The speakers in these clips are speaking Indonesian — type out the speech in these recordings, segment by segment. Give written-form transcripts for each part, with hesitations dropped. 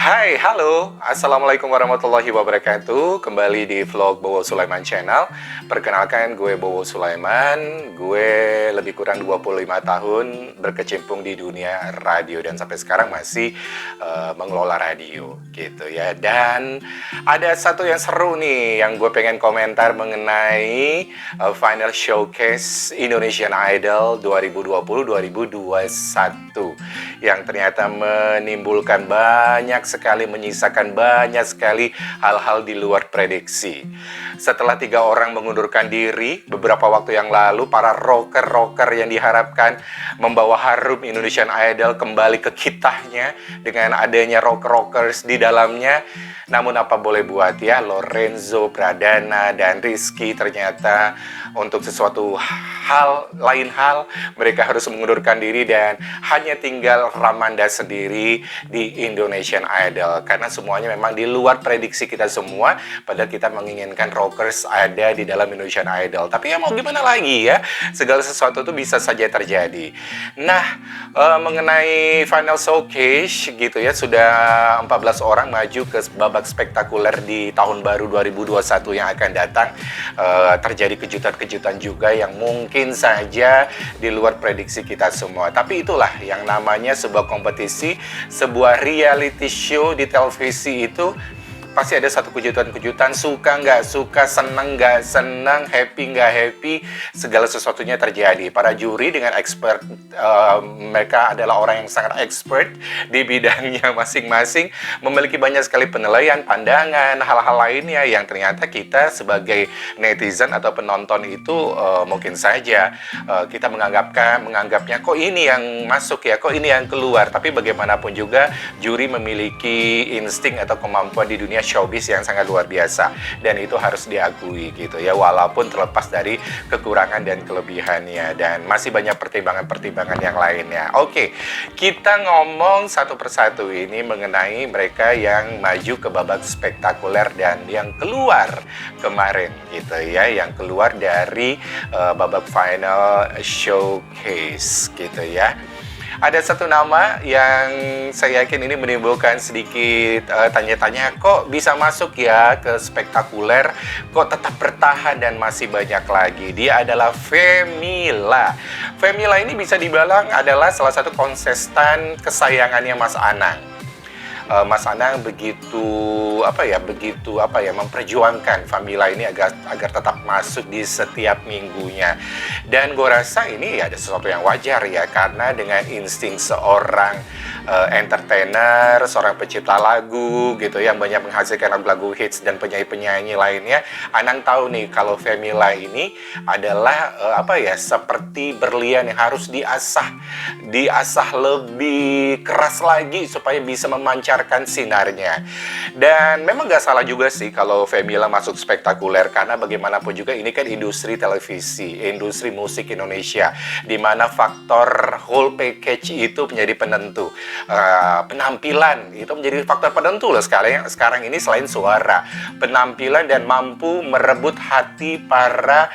Hai, halo. Assalamualaikum warahmatullahi wabarakatuh. Kembali di vlog Bowo Sulaiman Channel. Perkenalkan, gue Bowo Sulaiman. Gue lebih kurang 25 tahun berkecimpung di dunia radio dan sampai sekarang masih mengelola radio gitu ya. Dan ada satu yang seru nih yang gue pengen komentar mengenai final showcase Indonesian Idol 2020-2021 yang ternyata menimbulkan banyak sekali, menyisakan banyak sekali hal-hal di luar prediksi. Setelah 3 orang mengundurkan diri beberapa waktu yang lalu, para rocker-rocker yang diharapkan membawa harum Indonesian Idol kembali ke kitahnya dengan adanya rocker-rockers di dalamnya. Namun apa boleh buat ya, Lorenzo, Pradana, dan Rizky ternyata untuk sesuatu lain hal mereka harus mengundurkan diri dan hanya tinggal Ramanda sendiri di Indonesian Idol karena semuanya memang di luar prediksi kita semua. Padahal kita menginginkan rockers ada di dalam Indonesian Idol, tapi ya mau gimana lagi ya, segala sesuatu itu bisa saja terjadi. Nah, mengenai final showcase gitu ya, sudah 14 orang maju ke babak spektakuler di tahun baru 2021 yang akan datang. Terjadi kejutan-kejutan juga yang mungkin saja di luar prediksi kita semua. Tapi itulah yang namanya sebuah kompetisi, sebuah reality show di televisi itu pasti ada satu kejutan-kejutan, suka nggak suka, seneng nggak seneng, happy nggak happy, segala sesuatunya terjadi. Para juri dengan expert, mereka adalah orang yang sangat expert di bidangnya masing-masing, memiliki banyak sekali penilaian, pandangan, hal-hal lainnya yang ternyata kita sebagai netizen atau penonton itu mungkin saja kita menganggapnya kok ini yang masuk ya, kok ini yang keluar. Tapi bagaimanapun juga juri memiliki insting atau kemampuan di dunia showbiz yang sangat luar biasa dan itu harus diakui gitu ya, walaupun terlepas dari kekurangan dan kelebihannya dan masih banyak pertimbangan-pertimbangan yang lainnya. Oke, kita ngomong satu persatu ini mengenai mereka yang maju ke babak spektakuler dan yang keluar kemarin gitu ya, yang keluar dari babak final showcase gitu ya. Ada satu nama yang saya yakin ini menimbulkan sedikit tanya-tanya, kok bisa masuk ya ke spektakuler, kok tetap bertahan dan masih banyak lagi. Dia adalah Femila. Femila ini bisa dibilang adalah salah satu kontestan kesayangannya Mas Anang. Mas Anang begitu memperjuangkan Femila ini agar tetap masuk di setiap minggunya. Dan gue rasa ini ya ada sesuatu yang wajar ya, karena dengan insting seorang entertainer, seorang pencipta lagu gitu yang banyak menghasilkan lagu hits dan penyanyi-penyanyi lainnya, Anang tahu nih kalau Femila ini adalah seperti berlian yang harus diasah lebih keras lagi supaya bisa memancarkan sinarnya. Dan memang gak salah juga sih kalau Femila masuk spektakuler, karena bagaimanapun juga ini kan industri televisi, industri musik Indonesia, di mana faktor whole package itu menjadi penentu. Penampilan itu menjadi faktor penentu loh sekarang ini. Selain suara, penampilan dan mampu merebut hati para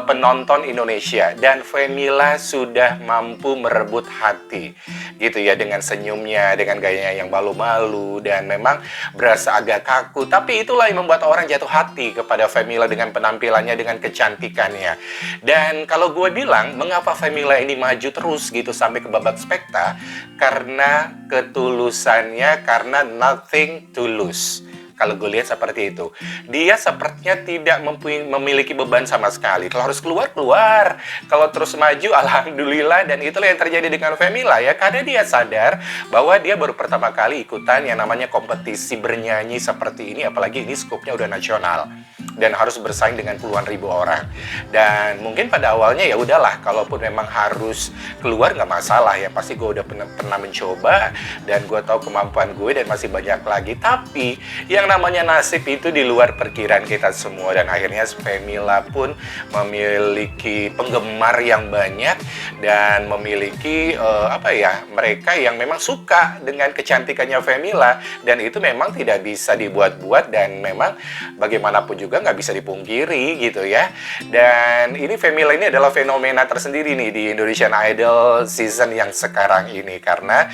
penonton Indonesia, dan Femila sudah mampu merebut hati gitu ya, dengan senyumnya, dengan gayanya yang malu-malu dan memang berasa agak kaku, tapi itulah yang membuat orang jatuh hati kepada Femila dengan penampilannya, dengan kecantikannya. Dan kalau gue bilang mengapa Femila ini maju terus gitu sampai ke babak spekta, karena ketulusannya, karena nothing to lose. Kalau gue lihat seperti itu, dia sepertinya tidak memiliki beban sama sekali. Kalau harus keluar, kalau terus maju, alhamdulillah. Dan itulah yang terjadi dengan Femila ya, karena dia sadar bahwa dia baru pertama kali ikutan yang namanya kompetisi bernyanyi seperti ini, apalagi ini skupnya udah nasional dan harus bersaing dengan puluhan ribu orang. Dan mungkin pada awalnya ya udahlah, kalaupun memang harus keluar nggak masalah ya, pasti gue udah pernah mencoba dan gue tahu kemampuan gue dan masih banyak lagi. Tapi yang namanya nasib itu di luar perkiraan kita semua, dan akhirnya Femila pun memiliki penggemar yang banyak dan memiliki mereka yang memang suka dengan kecantikannya Femila, dan itu memang tidak bisa dibuat-buat dan memang bagaimanapun juga nggak bisa dipungkiri gitu ya. Dan ini Femila ini adalah fenomena tersendiri nih di Indonesian Idol season yang sekarang ini. Karena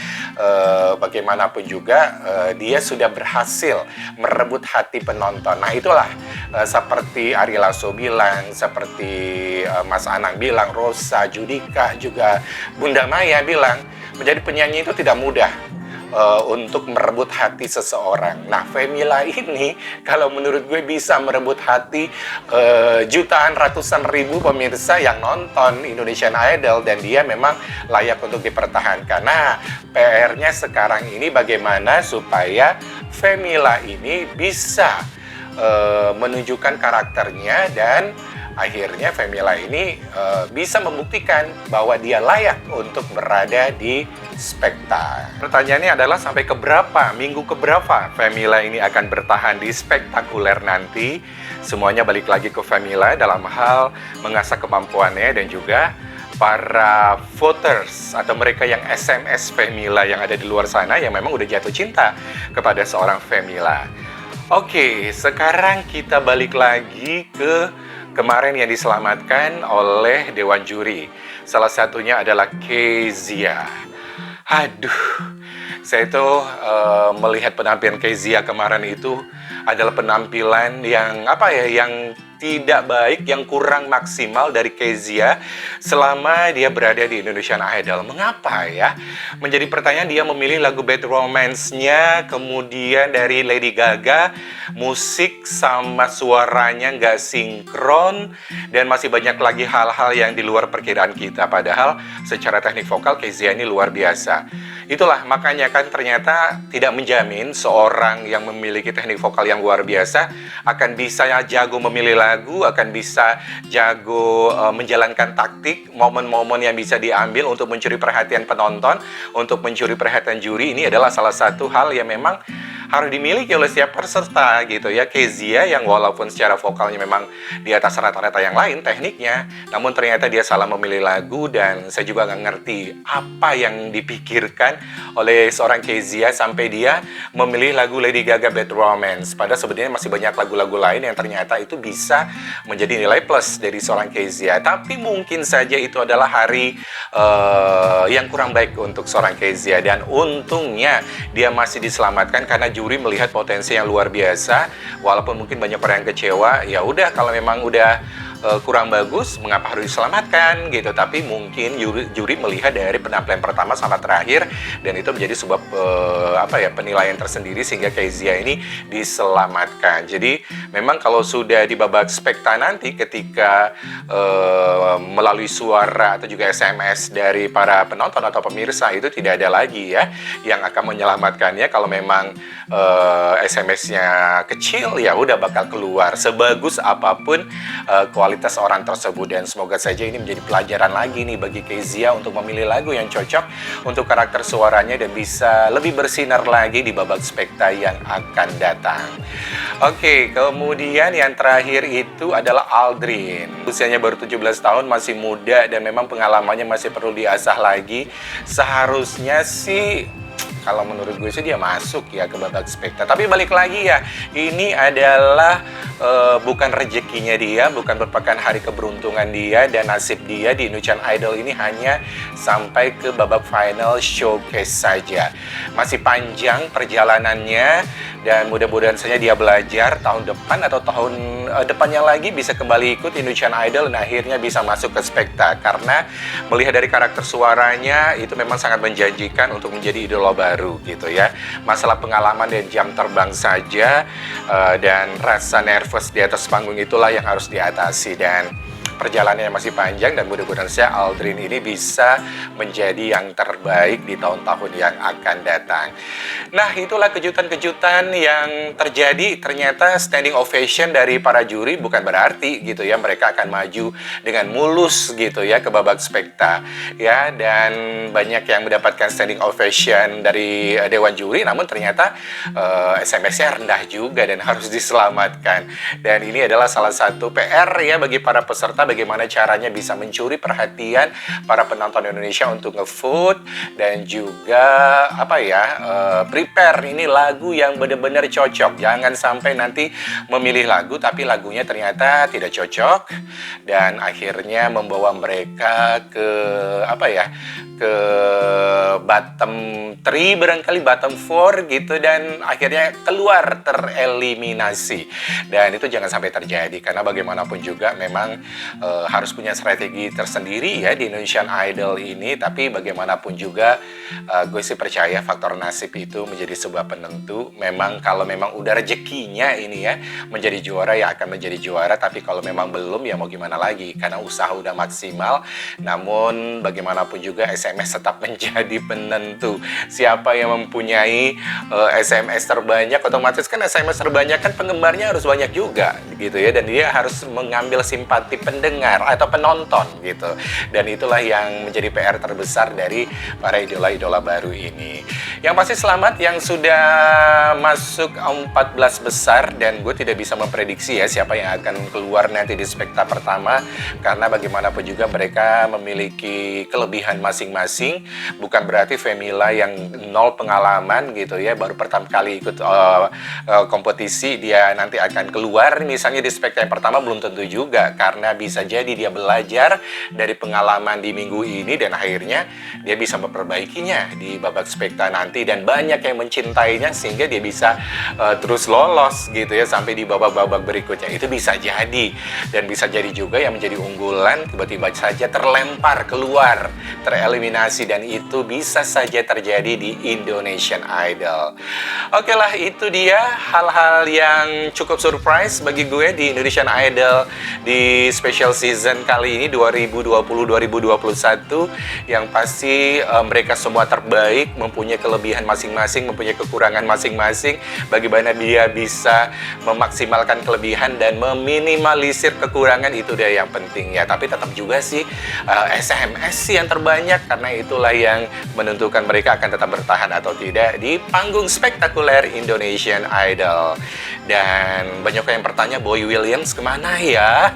bagaimanapun juga dia sudah berhasil merebut hati penonton. Nah itulah seperti Ari Lasso bilang, seperti Mas Anang bilang, Rosa, Judika, juga Bunda Maya bilang, menjadi penyanyi itu tidak mudah untuk merebut hati seseorang. Nah, Femila ini kalau menurut gue bisa merebut hati jutaan, ratusan ribu pemirsa yang nonton Indonesian Idol, dan dia memang layak untuk dipertahankan. Nah, PR-nya sekarang ini bagaimana supaya Femila ini bisa menunjukkan karakternya, dan akhirnya Femila ini bisa membuktikan bahwa dia layak untuk berada di Spekta. Pertanyaannya adalah sampai keberapa, minggu keberapa Femila ini akan bertahan di Spektakuler nanti. Semuanya balik lagi ke Femila dalam hal mengasah kemampuannya, dan juga para voters atau mereka yang SMS Femila yang ada di luar sana yang memang udah jatuh cinta kepada seorang Femila. Oke, sekarang kita balik lagi ke kemarin yang diselamatkan oleh Dewan Juri. Salah satunya adalah Kezia. Aduh, saya tuh melihat penampilan Kezia kemarin itu adalah penampilan yang yang tidak baik, yang kurang maksimal dari Kezia selama dia berada di Indonesian Idol. Mengapa ya? Menjadi pertanyaan, dia memilih lagu Bad Romance-nya, kemudian dari Lady Gaga, musik sama suaranya nggak sinkron, dan masih banyak lagi hal-hal yang di luar perkiraan kita. Padahal secara teknik vokal Kezia ini luar biasa. Itulah makanya kan ternyata tidak menjamin seorang yang memiliki teknik vokal yang luar biasa akan bisa jago memilih lagu, akan bisa jago menjalankan taktik, momen-momen yang bisa diambil untuk mencuri perhatian penonton, untuk mencuri perhatian juri. Ini adalah salah satu hal yang memang harus dimiliki oleh setiap peserta gitu ya. Kezia yang walaupun secara vokalnya memang di atas rata-rata yang lain tekniknya, namun ternyata dia salah memilih lagu, dan saya juga nggak ngerti apa yang dipikirkan oleh seorang Kezia sampai dia memilih lagu Lady Gaga Bad Romance. Padahal sebenarnya masih banyak lagu-lagu lain yang ternyata itu bisa menjadi nilai plus dari seorang Kezia. Tapi mungkin saja itu adalah hari yang kurang baik untuk seorang Kezia, dan untungnya dia masih diselamatkan karena juri melihat potensi yang luar biasa. Walaupun mungkin banyak orang yang kecewa, ya udah kalau memang udah kurang bagus, mengapa harus diselamatkan gitu. Tapi mungkin juri melihat dari penampilan pertama sampai terakhir, dan itu menjadi sebuah penilaian tersendiri sehingga Kezia ini diselamatkan. Jadi memang kalau sudah di babak Spekta nanti, ketika melalui suara atau juga SMS dari para penonton atau pemirsa, itu tidak ada lagi ya yang akan menyelamatkannya. Kalau memang SMS-nya kecil, ya udah bakal keluar sebagus apapun kualitas orang tersebut. Dan semoga saja ini menjadi pelajaran lagi nih bagi Kezia untuk memilih lagu yang cocok untuk karakter suaranya dan bisa lebih bersinar lagi di babak Spekta yang akan datang. Oke, kemudian yang terakhir itu adalah Aldrin. Usianya baru 17 tahun, masih muda, dan memang pengalamannya masih perlu diasah lagi. Seharusnya sih kalau menurut gue sih dia masuk ya ke babak Spekta. Tapi balik lagi ya, ini adalah bukan rezekinya dia, bukan merupakan hari keberuntungan dia, dan nasib dia di Indonesian Idol ini hanya sampai ke babak final showcase saja. Masih panjang perjalanannya, dan mudah-mudahan saja dia belajar tahun depan atau tahun depannya lagi bisa kembali ikut Indonesian Idol dan akhirnya bisa masuk ke Spekta. Karena melihat dari karakter suaranya itu memang sangat menjanjikan untuk menjadi idola baru gitu ya. Masalah pengalaman dan jam terbang saja dan rasa nervous di atas panggung itulah yang harus diatasi, dan perjalanannya masih panjang, dan mudah-mudahan saya Aldrin ini bisa menjadi yang terbaik di tahun-tahun yang akan datang. Nah, itulah kejutan-kejutan yang terjadi. Ternyata standing ovation dari para juri bukan berarti gitu ya mereka akan maju dengan mulus gitu ya ke babak Spekta ya, dan banyak yang mendapatkan standing ovation dari Dewan Juri, namun ternyata SMS-nya rendah juga dan harus diselamatkan. Dan ini adalah salah satu PR ya bagi para peserta adalah bagaimana caranya bisa mencuri perhatian para penonton Indonesia untuk ngevote dan juga prepare ini lagu yang benar-benar cocok. Jangan sampai nanti memilih lagu tapi lagunya ternyata tidak cocok dan akhirnya membawa mereka ke ke bottom 3 barangkali bottom 4 gitu dan akhirnya keluar tereliminasi. Dan itu jangan sampai terjadi karena bagaimanapun juga memang harus punya strategi tersendiri ya di Indonesian Idol ini, tapi bagaimanapun juga gue sih percaya faktor nasib itu menjadi sebuah penentu. Memang kalau memang udah rezekinya ini ya menjadi juara ya akan menjadi juara, tapi kalau memang belum ya mau gimana lagi karena usaha udah maksimal. Namun bagaimanapun juga SMS tetap menjadi penentu. Siapa yang mempunyai SMS terbanyak, otomatis kan SMS terbanyak kan penggemarnya harus banyak juga gitu ya, dan dia harus mengambil simpati pendengar atau penonton gitu. Dan itulah yang menjadi PR terbesar dari para idola-idola baru ini. Yang pasti selamat yang sudah masuk 14 besar, dan gue tidak bisa memprediksi ya siapa yang akan keluar nanti di spekta pertama karena bagaimanapun juga mereka memiliki kelebihan masing-masing. Bukan berarti Femila yang nol pengalaman gitu ya, baru pertama kali ikut kompetisi dia nanti akan keluar misalnya di spekta yang pertama, belum tentu juga karena bisa jadi dia belajar dari pengalaman di minggu ini dan akhirnya dia bisa memperbaikinya di babak spekta nanti dan banyak yang mencintainya sehingga dia bisa terus lolos gitu ya sampai di babak-babak berikutnya. Itu bisa jadi, dan bisa jadi juga yang menjadi unggulan tiba-tiba saja terlempar keluar, tereliminasi, dan itu bisa saja terjadi di Indonesian Idol. Oke lah, itu dia hal-hal yang cukup surprise bagi gue di Indonesian Idol di special season kali ini 2020-2021. Yang pasti mereka semua terbaik, mempunyai kelebihan masing-masing, mempunyai kekurangan masing-masing. Bagaimana dia bisa memaksimalkan kelebihan dan meminimalisir kekurangan, itu dia yang penting ya. Tapi tetap juga sih SMS yang terbanyak karena itulah yang menentukan mereka akan tetap bertahan atau tidak di panggung spektakuler Indonesian Idol. Dan banyak yang bertanya, Boy Williams kemana ya?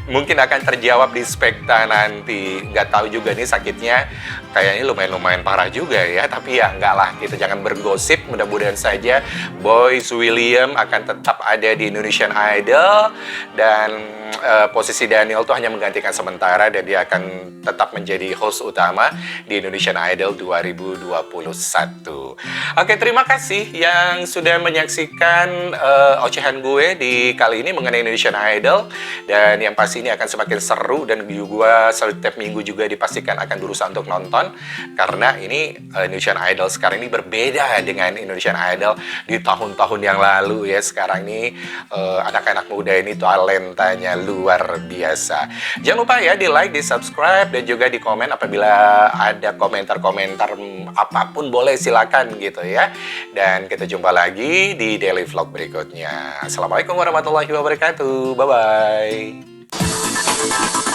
Mungkin akan terjawab di spekta nanti. Nggak tahu juga nih sakitnya kayaknya lumayan parah juga ya. Tapi ya enggak lah, kita jangan bergosip. Mudah-mudahan saja Boy Williams akan tetap ada di Indonesian Idol dan posisi Daniel tuh hanya menggantikan sementara dan dia akan tetap menjadi host utama di Indonesian Idol 2021. Oke, terima kasih yang sudah menyaksikan ocehan gue di kali ini mengenai Indonesian Idol, dan yang pasti ini akan semakin seru dan gue setiap minggu juga dipastikan akan berusaha untuk nonton karena ini Indonesian Idol sekarang ini berbeda dengan Indonesian Idol di tahun-tahun yang lalu ya. Sekarang ini anak-anak muda ini talentanya luar biasa. Jangan lupa ya di like, di subscribe, dan juga di komen apabila ada komentar-komentar apapun boleh silakan gitu ya. Dan kita jumpa lagi di daily vlog berikutnya. Assalamualaikum warahmatullahi wabarakatuh. Bye-bye.